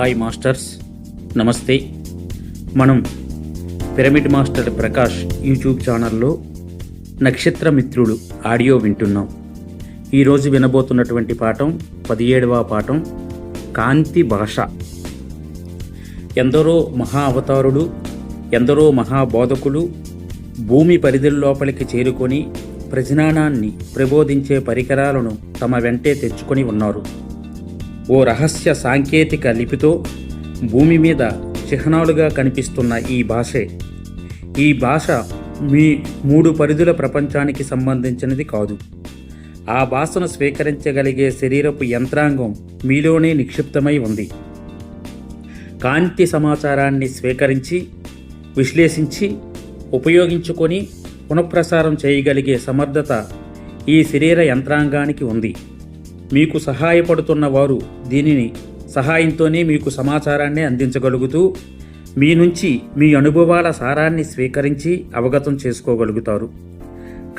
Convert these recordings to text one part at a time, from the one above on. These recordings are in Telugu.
హాయ్ మాస్టర్స్, నమస్తే. మనం పిరమిడ్ మాస్టర్ ప్రకాష్ యూట్యూబ్ ఛానల్లో నక్షత్ర మిత్రుడు ఆడియో వింటున్నాం. ఈరోజు వినబోతున్నటువంటి పాఠం 17వ పాఠం, కాంతి భాష. ఎందరో మహా అవతారులు, ఎందరో మహాబోధకులు భూమి పరిధి లోపలికి చేరుకొని ప్రజ్ఞానాన్ని ప్రబోధించే పరికరాలను తమ వెంటే తెచ్చుకొని ఉన్నారు. ఓ రహస్య సాంకేతిక లిపితో భూమి మీద చిహ్నాలుగా కనిపిస్తున్న ఈ భాషే. ఈ భాష మీ 3 పరిధుల ప్రపంచానికి సంబంధించినది కాదు. ఆ భాషను స్వీకరించగలిగే శరీరపు యంత్రాంగం మీలోనే నిక్షిప్తమై ఉంది. కాంతి సమాచారాన్ని స్వీకరించి, విశ్లేషించి, ఉపయోగించుకొని పునఃప్రసారం చేయగలిగే సమర్థత ఈ శరీర యంత్రాంగానికి ఉంది. మీకు సహాయపడుతున్న వారు దీనిని సహాయంతోనే మీకు సమాచారాన్ని అందించగలుగుతూ మీ నుంచి మీ అనుభవాల సారాన్ని స్వీకరించి అవగతం చేసుకోగలుగుతారు.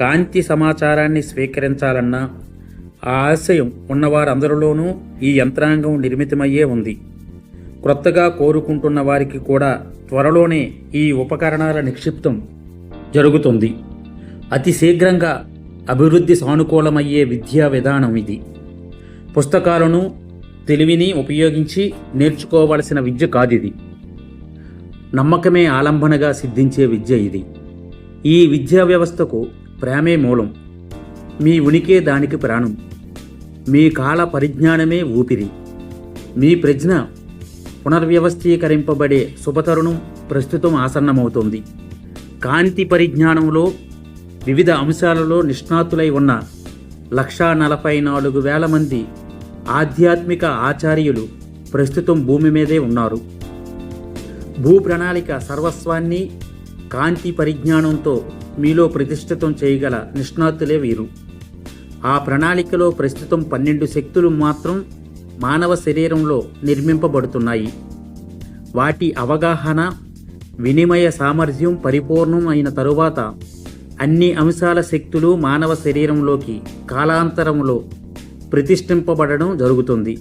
కాంతి సమాచారాన్ని స్వీకరించాలన్న ఆ ఆశయం ఉన్నవారందరిలోనూ ఈ యంత్రాంగం నిర్మితమయ్యే ఉంది. క్రొత్తగా కోరుకుంటున్న వారికి కూడా త్వరలోనే ఈ ఉపకరణాల నిక్షిప్తం జరుగుతుంది. అతి శీఘ్రంగా అభివృద్ధి సానుకూలమయ్యే విద్యా విధానం ఇది. పుస్తకాలను, తెలివిని ఉపయోగించి నేర్చుకోవలసిన విద్య కాదిది. నమ్మకమే ఆలంబనగా సిద్ధించే విద్య ఇది. ఈ విద్యా వ్యవస్థకు ప్రేమే మూలం. మీ ఉనికే దానికి ప్రాణం. మీ కాల పరిజ్ఞానమే ఊపిరి. మీ ప్రజ్ఞ పునర్వ్యవస్థీకరింపబడే శుభతరుణం ప్రస్తుతం ఆసన్నమవుతోంది. కాంతి పరిజ్ఞానంలో వివిధ అంశాలలో నిష్ణాతులై ఉన్న 1,44,000 మంది ఆధ్యాత్మిక ఆచార్యులు ప్రస్తుతం భూమి మీదే ఉన్నారు. భూ ప్రణాళిక సర్వస్వాన్ని కాంతి పరిజ్ఞానంతో మీలో ప్రతిష్ఠితం చేయగల నిష్ణాతులే వీరు. ఆ ప్రణాళికలో ప్రస్తుతం 12 శక్తులు మాత్రం మానవ శరీరంలో నిర్మింపబడుతున్నాయి. వాటి అవగాహన, వినిమయ సామర్థ్యం పరిపూర్ణం అయిన తరువాత అన్ని అంశాల శక్తులు మానవ శరీరంలోకి కాలాంతరంలో ప్రతిష్ఠింపబడడం జరుగుతుంది.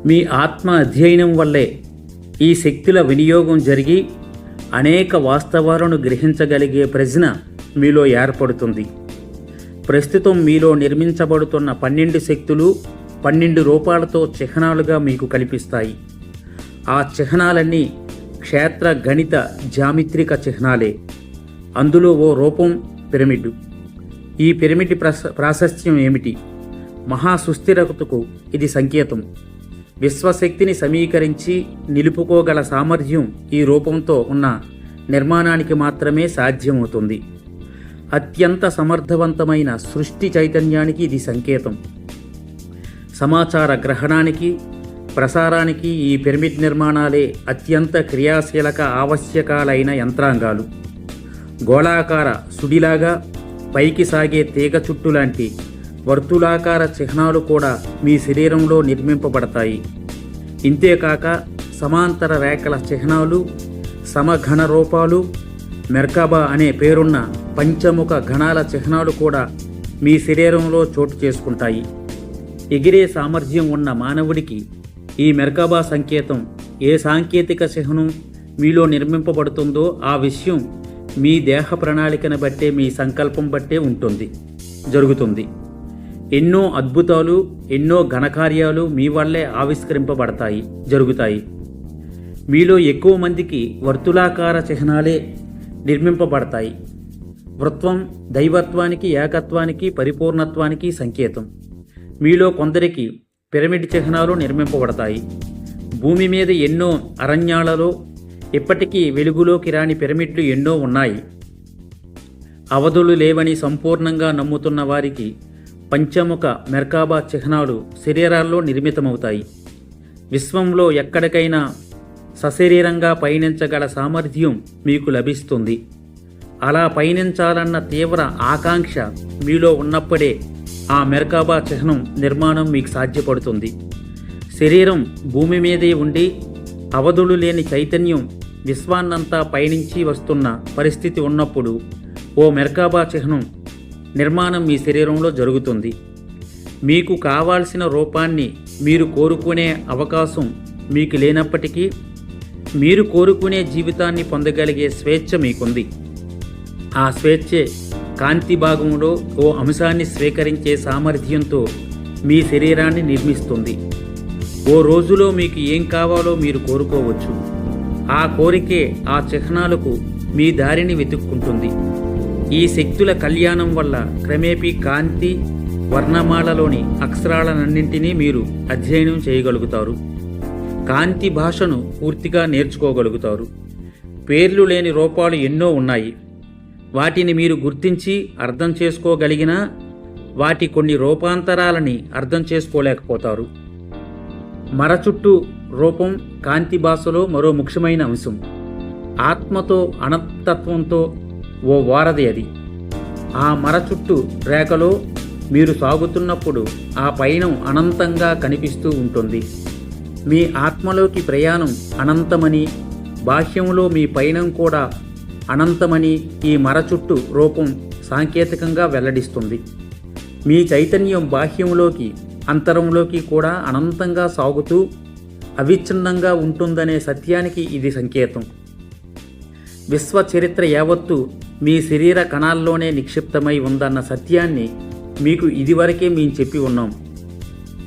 మీ ఆత్మ అధ్యయనం వల్లే ఈ శక్తుల వినియోగం జరిగి అనేక వాస్తవాలను గ్రహించగలిగే ప్రజ్ఞ మీలో ఏర్పడుతుంది. ప్రస్తుతం మీలో నిర్మించబడుతున్న 12 శక్తులు 12 రూపాలతో చిహ్నాలుగా మీకు కనిపిస్తాయి. ఆ చిహ్నాలన్నీ క్షేత్ర గణిత జామిత్రిక చిహ్నాలే. అందులో ఓ రూపం పిరమిడ్. ఈ పిరమిడ్ ప్రాశస్త్యం ఏమిటి? మహాసుస్థిరతకు ఇది సంకేతం. విశ్వశక్తిని సమీకరించి నిలుపుకోగల సామర్థ్యం ఈ రూపంతో ఉన్న నిర్మాణానికి మాత్రమే సాధ్యమవుతుంది. అత్యంత సమర్థవంతమైన సృష్టి చైతన్యానికి ఇది సంకేతం. సమాచార గ్రహణానికి, ప్రసారానికి ఈ పిరమిడ్ నిర్మాణాలే అత్యంత క్రియాశీలక ఆవశ్యకాలైన యంత్రాంగాలు. గోళాకార సుడిలాగా పైకి సాగే తీగ చుట్టు లాంటి వర్తులాకార చిహ్నాలు కూడా మీ శరీరంలో నిర్మింపబడతాయి. ఇంతేకాక సమాంతర రేఖల చిహ్నాలు, సమఘన రూపాలు, మెర్కబా అనే పేరున్న పంచముఖ ఘనాల చిహ్నాలు కూడా మీ శరీరంలో చోటు చేసుకుంటాయి. ఎగిరే సామర్థ్యం ఉన్న మానవుడికి ఈ మెర్కబా సంకేతం ఏ సాంకేతిక చిహ్నం మీలో నిర్మింపబడుతుందో ఆ విషయం మీ దేహ ప్రణాళికను బట్టే, మీ సంకల్పం బట్టే జరుగుతుంది. ఎన్నో అద్భుతాలు, ఎన్నో ఘనకార్యాలు మీ వల్లే జరుగుతాయి. మీలో ఎక్కువ మందికి వర్తులాకార చిహ్నాలే నిర్మింపబడతాయి. వృత్వం దైవత్వానికి, ఏకత్వానికి, పరిపూర్ణత్వానికి సంకేతం. మీలో కొందరికి పిరమిడ్ చిహ్నాలు నిర్మింపబడతాయి. భూమి మీద ఎన్నో అరణ్యాలలో ఇప్పటికీ వెలుగులోకి రాని పిరమిడ్లు ఎన్నో ఉన్నాయి. అవధులు లేవని సంపూర్ణంగా నమ్ముతున్న వారికి పంచముఖ మెర్కాబా చిహ్నాలు శరీరాల్లో నిర్మితమవుతాయి. విశ్వంలో ఎక్కడికైనా సశరీరంగా పయనించగల సామర్థ్యం మీకు లభిస్తుంది. అలా పయనించాలన్న తీవ్ర ఆకాంక్ష మీలో ఉన్నప్పుడే ఆ మెర్కాబా చిహ్నం నిర్మాణం మీకు సాధ్యపడుతుంది. శరీరం భూమి మీదే ఉండి అవధులు లేని చైతన్యం విశ్వాన్నంతా పయనించి వస్తున్న పరిస్థితి ఉన్నప్పుడు ఓ మెర్కాబా చిహ్నం నిర్మాణం మీ శరీరంలో జరుగుతుంది. మీకు కావాల్సిన రూపాన్ని మీరు కోరుకునే అవకాశం మీకు లేనప్పటికీ మీరు కోరుకునే జీవితాన్ని పొందగలిగే స్వేచ్ఛ మీకుంది. ఆ స్వేచ్ఛే కాంతి భాగంలో ఓ అంశాన్ని స్వీకరించే సామర్థ్యంతో మీ శరీరాన్ని నిర్మిస్తుంది. ఓ రోజులో మీకు ఏం కావాలో మీరు కోరుకోవచ్చు. ఆ కోరికే ఆ చిహ్నాలకు మీ దారిని వెతుక్కుంటుంది. ఈ శక్తుల కళ్యాణం వల్ల క్రమేపీ కాంతి వర్ణమాలలోని అక్షరాలన్నింటినీ మీరు అధ్యయనం చేయగలుగుతారు. కాంతి భాషను పూర్తిగా నేర్చుకోగలుగుతారు. పేర్లు లేని రూపాలు ఎన్నో ఉన్నాయి. వాటిని మీరు గుర్తించి అర్థం చేసుకోగలిగినా వాటి కొన్ని రూపాంతరాలని అర్థం చేసుకోలేకపోతారు. మరచుట్టు రూపం కాంతి భాషలో మరో ముఖ్యమైన అంశం. ఆత్మతో అనంతత్వంతో ఓ వారధి అది. ఆ మరచుట్టు రేఖలో మీరు సాగుతున్నప్పుడు ఆ పయనం అనంతంగా కనిపిస్తూ ఉంటుంది. మీ ఆత్మలోకి ప్రయాణం అనంతమని, బాహ్యంలో మీ పయనం కూడా అనంతమని ఈ మరచుట్టు రూపం సాంకేతికంగా వెల్లడిస్తుంది. మీ చైతన్యం బాహ్యంలోకి అంతరంలోకి కూడా అనంతంగా సాగుతూ అవిచ్ఛిన్నంగా ఉంటుందనే సత్యానికి ఇది సంకేతం. విశ్వ చరిత్ర యావత్తు మీ శరీర కణాల్లోనే నిక్షిప్తమై ఉందన్న సత్యాన్ని మీకు ఇదివరకే మేము చెప్పి ఉన్నాం.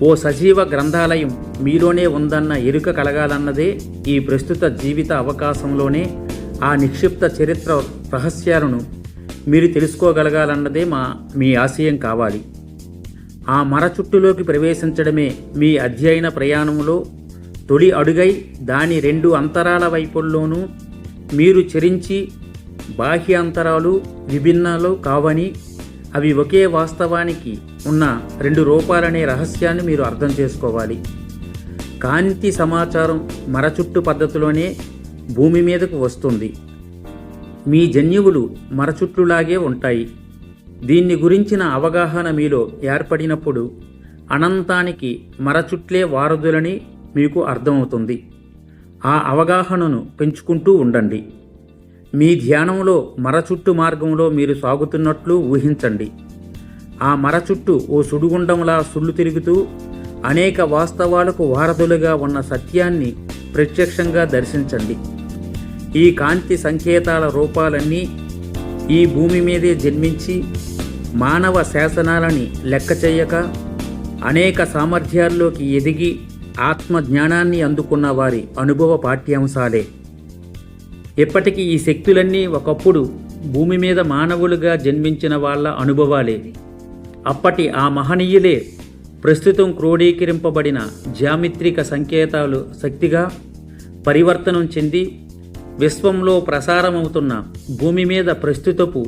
ఓ సజీవ గ్రంథాలయం మీలోనే ఉందన్న ఎరుక కలగాలన్నదే ఈ ప్రస్తుత జీవిత అవకాశంలోనే ఆ నిక్షిప్త చరిత్ర రహస్యాలను మీరు తెలుసుకోగలగాలన్నదే మీ ఆశయం కావాలి. ఆ మరచుట్టులోకి ప్రవేశించడమే మీ అధ్యయన ప్రయాణంలో తొలి అడుగై దాని 2 అంతరాల వైపుల్లోనూ మీరు చరించి బాహ్య అంతరాలు విభిన్నాలు కావని, అవి ఒకే వాస్తవానికి ఉన్న 2 రూపాలనే రహస్యాన్ని మీరు అర్థం చేసుకోవాలి. కాంతి సమాచారం మరచుట్టు పద్ధతిలోనే భూమి మీదకు వస్తుంది. మీ జన్యువులు మరచుట్లులాగే ఉంటాయి. దీన్ని గురించిన అవగాహన మీలో ఏర్పడినప్పుడు అనంతానికి మరచుట్లే వారధులని మీకు అర్థమవుతుంది. ఆ అవగాహనను పెంచుకుంటూ ఉండండి. మీ ధ్యానంలో మరచుట్టు మార్గంలో మీరు సాగుతున్నట్లు ఊహించండి. ఆ మరచుట్టు ఓ సుడిగుండంలా సుళ్ళు తిరుగుతూ అనేక వాస్తవాలకు వారధులుగా ఉన్న సత్యాన్ని ప్రత్యక్షంగా దర్శించండి. ఈ కాంతి సంకేతాల రూపాలన్నీ ఈ భూమి మీదే జన్మించి మానవ శాసనాలని లెక్క చేయక అనేక సామర్థ్యాల్లోకి ఎదిగి ఆత్మజ్ఞానాన్ని అందుకున్న వారి అనుభవ పాఠ్యాంశాలే. ఇప్పటికీ ఈ శక్తులన్నీ ఒకప్పుడు భూమి మీద మానవులుగా జన్మించిన వాళ్ళ అనుభవాలే. అప్పటి ఆ మహనీయులే ప్రస్తుతం క్రోడీకరింపబడిన జ్యామిత్రిక సంకేతాలు శక్తిగా పరివర్తనం చెంది విశ్వంలో ప్రసారమవుతున్న భూమి మీద ప్రస్తుతపు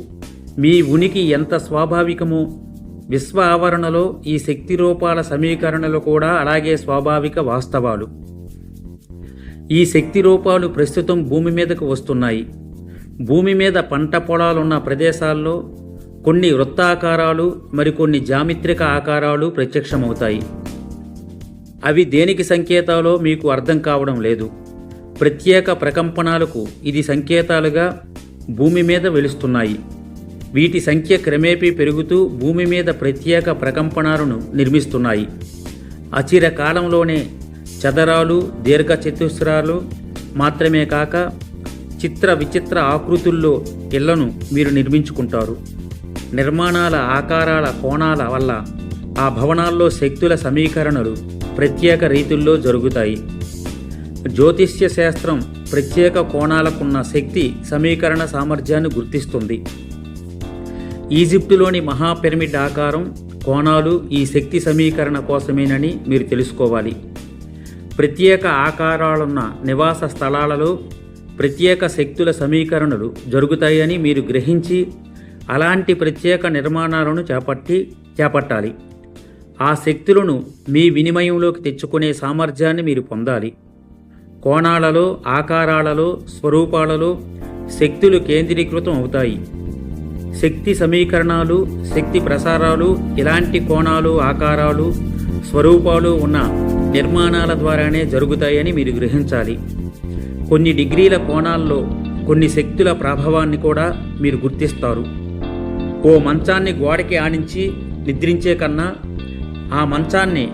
మీ ఉనికి ఎంత స్వాభావికమో విశ్వ ఆవరణలో ఈ శక్తి రూపాల సమీకరణలు కూడా అలాగే స్వాభావిక వాస్తవాలు. ఈ శక్తి రూపాలు ప్రస్తుతం భూమి మీదకు వస్తున్నాయి. భూమి మీద పంట పొలాలున్న ప్రదేశాల్లో కొన్ని వృత్తాకారాలు మరికొన్ని జామిత్రిక ఆకారాలు ప్రత్యక్షమవుతాయి. అవి దేనికి సంకేతాలో మీకు అర్థం కావడం లేదు. ప్రత్యేక ప్రకంపనాలకు ఇది సంకేతాలుగా భూమి మీద వెలుస్తున్నాయి. వీటి సంఖ్య క్రమేపీ పెరుగుతూ భూమి మీద ప్రత్యేక ప్రకంపనాలను నిర్మిస్తున్నాయి. అచిర కాలంలోనే చదరాలు దీర్ఘ చతుస్రాలు మాత్రమే కాక చిత్ర విచిత్ర ఆకృతుల్లో ఇళ్లను మీరు నిర్మించుకుంటారు. నిర్మాణాల ఆకారాల కోణాల వల్ల ఆ భవనాల్లో శక్తుల సమీకరణలు ప్రత్యేక రీతుల్లో జరుగుతాయి. జ్యోతిష్య శాస్త్రం ప్రత్యేక కోణాలకున్న శక్తి సమీకరణ సామర్థ్యాన్ని గుర్తిస్తుంది. ఈజిప్టులోని మహాపిరమిడ్ ఆకారం కోణాలు ఈ శక్తి సమీకరణ కోసమేనని మీరు తెలుసుకోవాలి. ప్రత్యేక ఆకారాలున్న నివాస స్థలాలలో ప్రత్యేక శక్తుల సమీకరణలు జరుగుతాయని మీరు గ్రహించి అలాంటి ప్రత్యేక నిర్మాణాలను చేపట్టాలి. ఆ శక్తులను మీ వినిమయంలోకి తెచ్చుకునే సామర్థ్యాన్ని మీరు పొందాలి. కోణాలలో ఆకారాలలో స్వరూపాలలో శక్తులు కేంద్రీకృతం అవుతాయి. శక్తి సమీకరణాలు శక్తి ప్రసారాలు ఇలాంటి కోణాలు ఆకారాలు స్వరూపాలు ఉన్న నిర్మాణాల ద్వారానే జరుగుతాయని మీరు గ్రహించాలి. కొన్ని డిగ్రీల కోణాల్లో కొన్ని శక్తుల ప్రభావాన్ని కూడా మీరు గుర్తిస్తారు. ఓ మంచాన్ని గోడకి ఆనించి నిద్రించే కన్నా ఆ మంచాన్ని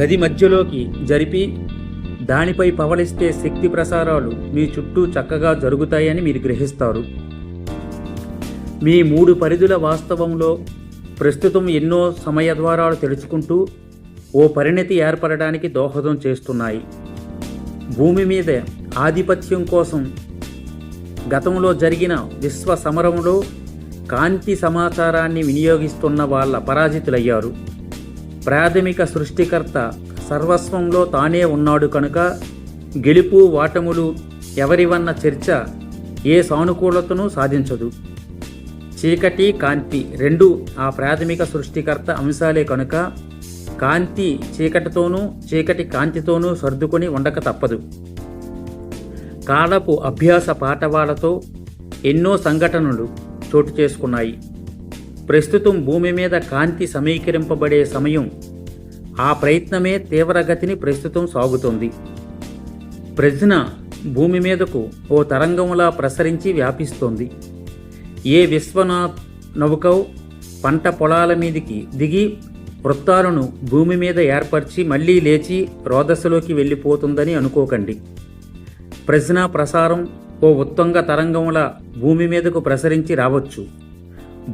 గది మధ్యలోకి జరిపి దానిపై పవలిస్తే శక్తి ప్రసారాలు మీ చుట్టూ చక్కగా జరుగుతాయని మీరు గ్రహిస్తారు. మీ 3 పరిధుల వాస్తవంలో ప్రస్తుతం ఎన్నో సమయ ద్వారాలు తెరుచుకుంటూ ఓ పరిణతి ఏర్పడడానికి దోహదం చేస్తున్నాయి. భూమి మీద ఆధిపత్యం కోసం గతంలో జరిగిన విశ్వ సమరంలో కాంతి సమాచారాన్ని వినియోగిస్తున్న వాళ్ళ పరాజితులయ్యారు. ప్రాథమిక సృష్టికర్త సర్వస్వంలో తానే ఉన్నాడు కనుక గెలుపు వాటములు ఎవరివన్న చర్చ ఏ సానుకూలతను సాధించదు. చీకటి కాంతి రెండూ ఆ ప్రాథమిక సృష్టికర్త అంశాలే కనుక కాంతి చీకటితోనూ చీకటి కాంతితోనూ సర్దుకొని ఉండక తప్పదు. కాలపు అభ్యాస పాఠవాలతో ఎన్నో సంఘటనలు చోటు చేసుకున్నాయి. ప్రస్తుతం భూమి మీద కాంతి సమీకరింపబడే సమయం. ఆ ప్రయత్నమే తీవ్రగతిని ప్రస్తుతం సాగుతోంది. ప్రజ్ఞ భూమి మీదకు ఓ తరంగంలా ప్రసరించి వ్యాపిస్తోంది. ఏ విశ్వనాథ్ నౌకౌ పంట పొలాల మీదికి దిగి వృత్తాలను భూమి మీద ఏర్పరిచి మళ్లీ లేచి రోదస్సులోకి వెళ్ళిపోతుందని అనుకోకండి. ప్రజ్ఞా ప్రసారం ఓ ఉత్తంగ తరంగంలా భూమి మీదకు ప్రసరించి రావచ్చు.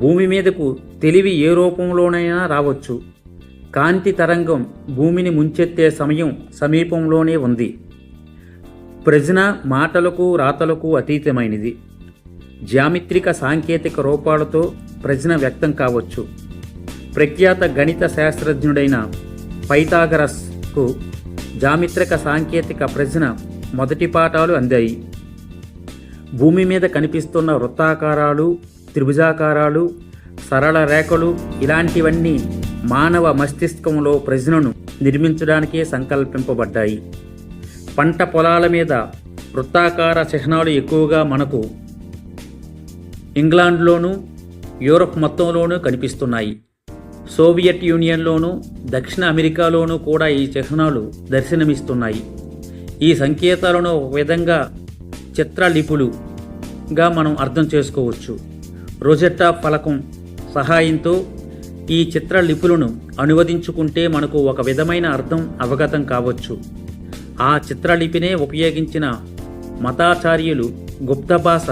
భూమి మీదకు తెలివి ఏ రూపంలోనైనా రావచ్చు. కాంతి తరంగం భూమిని ముంచెత్తే సమయం సమీపంలోనే ఉంది. ప్రజ్ఞ మాటలకు రాతలకు అతీతమైనది. జ్యామిత్రిక సాంకేతిక రూపాలతో ప్రజ్ఞ వ్యక్తం కావచ్చు. ప్రఖ్యాత గణిత శాస్త్రజ్ఞుడైన పైథాగరస్కు జామిత్రిక సాంకేతిక ప్రజ్ఞ మొదటి పాఠాలు అందాయి. భూమి మీద కనిపిస్తున్న వృత్తాకారాలు, త్రిభుజాకారాలు, సరళ రేఖలు ఇలాంటివన్నీ మానవ మస్తిష్కంలో ప్రజ్ఞను నిర్మించడానికే సంకల్పింపబడ్డాయి. పంట పొలాల మీద వృత్తాకార చిహ్నాలు ఎక్కువగా మనకు ఇంగ్లాండ్లోనూ యూరప్ మొత్తంలోనూ కనిపిస్తున్నాయి. సోవియట్ యూనియన్లోనూ దక్షిణ అమెరికాలోనూ కూడా ఈ చిహ్నాలు దర్శనమిస్తున్నాయి. ఈ సంకేతాలను ఒక విధంగా చిత్రలిపులుగా మనం అర్థం చేసుకోవచ్చు. రోజెట్టా ఫలకం సహాయంతో ఈ చిత్రలిపులను అనువదించుకుంటే మనకు ఒక విధమైన అర్థం అవగతం కావచ్చు. ఆ చిత్రలిపినే ఉపయోగించిన మతాచార్యులు గుప్త భాష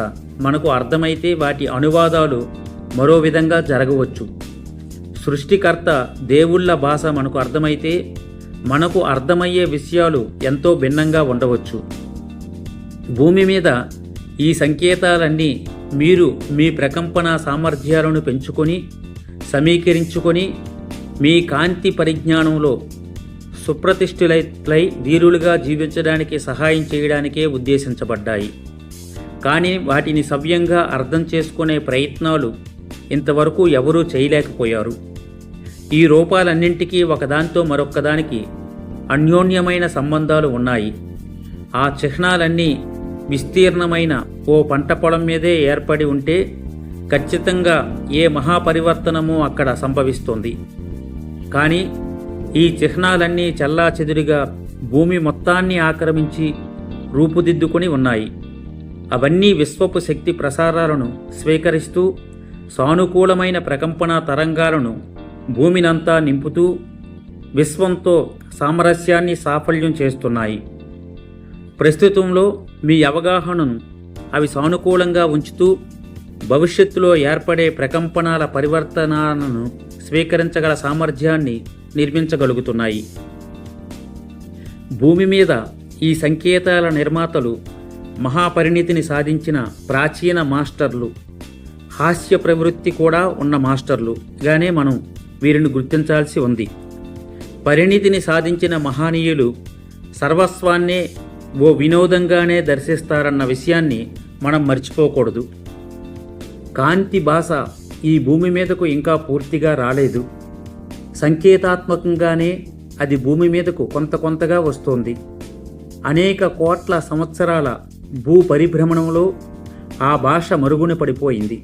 మనకు అర్థమైతే వాటి అనువాదాలు మరో విధంగా జరగవచ్చు. సృష్టికర్త దేవుళ్ళ భాష మనకు అర్థమైతే మనకు అర్థమయ్యే విషయాలు ఎంతో భిన్నంగా ఉండవచ్చు. భూమి మీద ఈ సంకేతాలన్నీ మీరు మీ ప్రకంపన సామర్థ్యాలను పెంచుకొని సమీకరించుకొని మీ కాంతి పరిజ్ఞానంలో సుప్రతిష్ఠులై ధీరులుగా జీవించడానికి సహాయం చేయడానికే ఉద్దేశించబడ్డాయి. కానీ వాటిని సవ్యంగా అర్థం చేసుకునే ప్రయత్నాలు ఇంతవరకు ఎవరూ చేయలేకపోయారు. ఈ రూపాలన్నింటికీ ఒకదానితో మరొకదానికి అన్యోన్యమైన సంబంధాలు ఉన్నాయి. ఆ చిహ్నాలన్నీ విస్తీర్ణమైన ఓ పంట పొలం మీదే ఏర్పడి ఉంటే ఖచ్చితంగా ఏ మహాపరివర్తనమూ అక్కడ సంభవిస్తుంది. కానీ ఈ చిహ్నాలన్నీ చెల్లాచెదురుగా భూమి మొత్తాన్ని ఆక్రమించి రూపుదిద్దుకొని ఉన్నాయి. అవన్నీ విశ్వపు శక్తి ప్రసారాలను స్వీకరిస్తూ సానుకూలమైన ప్రకంపన తరంగాలను భూమినంతా నింపుతూ విశ్వంతో సామరస్యాన్ని సాఫల్యం చేస్తున్నాయి. ప్రస్తుతంలో మీ అవగాహనను అవి సానుకూలంగా ఉంచుతూ భవిష్యత్తులో ఏర్పడే ప్రకంపనాల పరివర్తనాలను స్వీకరించగల సామర్థ్యాన్ని నిర్మించగలుగుతున్నాయి. భూమి మీద ఈ సంకేతాల నిర్మాతలు మహాపరిణితిని సాధించిన ప్రాచీన మాస్టర్లు, హాస్య ప్రవృత్తి కూడా ఉన్న మాస్టర్లుగానే మనం వీరిని గుర్తించాల్సి ఉంది. పరిణితిని సాధించిన మహనీయులు సర్వస్వాన్నే ఓ వినోదంగానే దర్శిస్తారన్న విషయాన్ని మనం మర్చిపోకూడదు. కాంతి భాష ఈ భూమి మీదకు ఇంకా పూర్తిగా రాలేదు. సంకేతాత్మకంగానే అది భూమి మీదకు కొంతగా వస్తోంది. అనేక కోట్ల సంవత్సరాల భూ పరిభ్రమణంలో ఆ భాష మరుగున పడిపోయింది.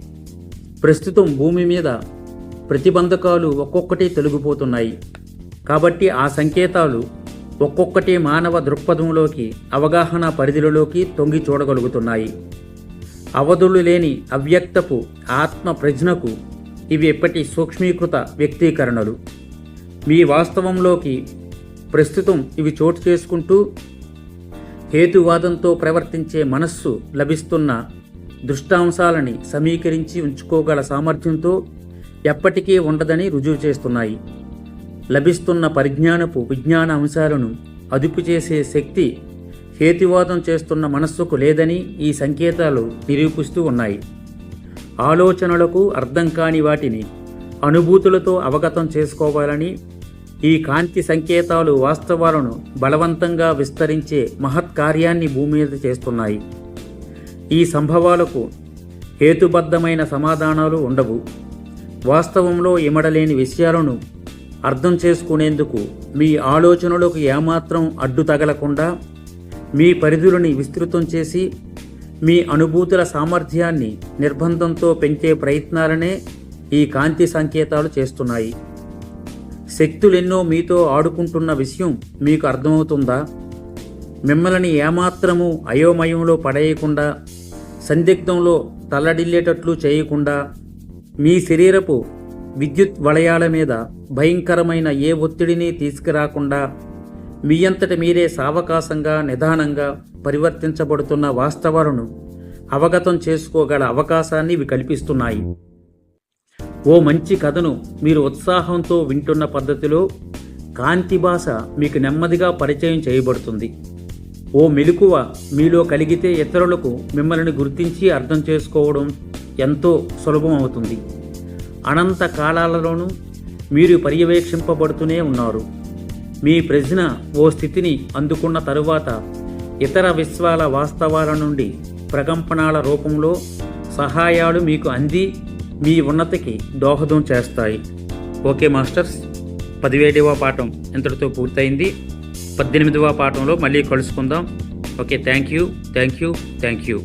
ప్రస్తుతం భూమి మీద ప్రతిబంధకాలు ఒక్కొక్కటి తొలగిపోతున్నాయి. కాబట్టి ఆ సంకేతాలు ఒక్కొక్కటి మానవ దృక్పథంలోకి, అవగాహన పరిధిలోకి తొంగి చూడగలుగుతున్నాయి. అవధులు లేని అవ్యక్తపు ఆత్మ ప్రజ్ఞకు ఇవి ఎప్పటి సూక్ష్మీకృత వ్యక్తీకరణలు. మీ వాస్తవంలోకి ప్రస్తుతం ఇవి చోటు చేసుకుంటూ హేతువాదంతో ప్రవర్తించే మనస్సు లభిస్తున్న దృష్టాంశాలని సమీకరించి ఉంచుకోగల సామర్థ్యంతో ఎప్పటికీ ఉండదని రుజువు చేస్తున్నాయి. లభిస్తున్న పరిజ్ఞానపు విజ్ఞాన అంశాలను అదుపు చేసే శక్తి హేతువాదం చేస్తున్న మనస్సుకు లేదని ఈ సంకేతాలు నిరూపిస్తూ ఉన్నాయి. ఆలోచనలకు అర్థం కాని వాటిని అనుభూతులతో అవగతం చేసుకోవాలని ఈ కాంతి సంకేతాలు వాస్తవాలను బలవంతంగా విస్తరించే మహత్కార్యాన్ని భూమి మీద చేస్తున్నాయి. ఈ సంభవాలకు హేతుబద్ధమైన సమాధానాలు ఉండవు. వాస్తవంలో ఇమడలేని విషయాలను అర్థం చేసుకునేందుకు మీ ఆలోచనలకు ఏమాత్రం అడ్డు తగలకుండా మీ పరిధులని విస్తృతం చేసి మీ అనుభూతుల సామర్థ్యాన్ని నిర్బంధంతో పెంచే ప్రయత్నాలనే ఈ కాంతి సంకేతాలు చేస్తున్నాయి. శక్తులెన్నో మీతో ఆడుకుంటున్న విషయం మీకు అర్థమవుతుందా? మిమ్మల్ని ఏమాత్రము అయోమయంలో పడేయకుండా, సందిగ్ధంలో తల్లడిల్లేటట్లు చేయకుండా, మీ శరీరపు విద్యుత్ వలయాల మీద భయంకరమైన ఏ ఒత్తిడిని తీసుకురాకుండా మీ అంతట మీరే సావకాశంగా నిదానంగా పరివర్తించబడుతున్న వాస్తవాలను అవగతం చేసుకోగల అవకాశాన్ని ఇవి కల్పిస్తున్నాయి. ఓ మంచి కథను మీరు ఉత్సాహంతో వింటున్న పద్ధతిలో కాంతి భాష మీకు నెమ్మదిగా పరిచయం చేయబడుతుంది. ఓ మెలకువ మీలో కలిగితే ఇతరులకు మిమ్మల్ని గుర్తించి అర్థం చేసుకోవడం ఎంతో సులభం అవుతుంది. అనంత కాలాలలోనూ మీరు పర్యవేక్షింపబడుతూనే ఉన్నారు. మీ ప్రజ్ఞ ఓ స్థితిని అందుకున్న తరువాత ఇతర విశ్వాల వాస్తవాల నుండి ప్రకంపనాల రూపంలో సహాయాలు మీకు అంది మీ ఉన్నతికి దోహదం చేస్తాయి. ఓకే మాస్టర్స్, 17వ పాఠం ఇంతటితో పూర్తయింది. 18వ పాఠంలో మళ్ళీ కలుసుకుందాం. Okay, thank you.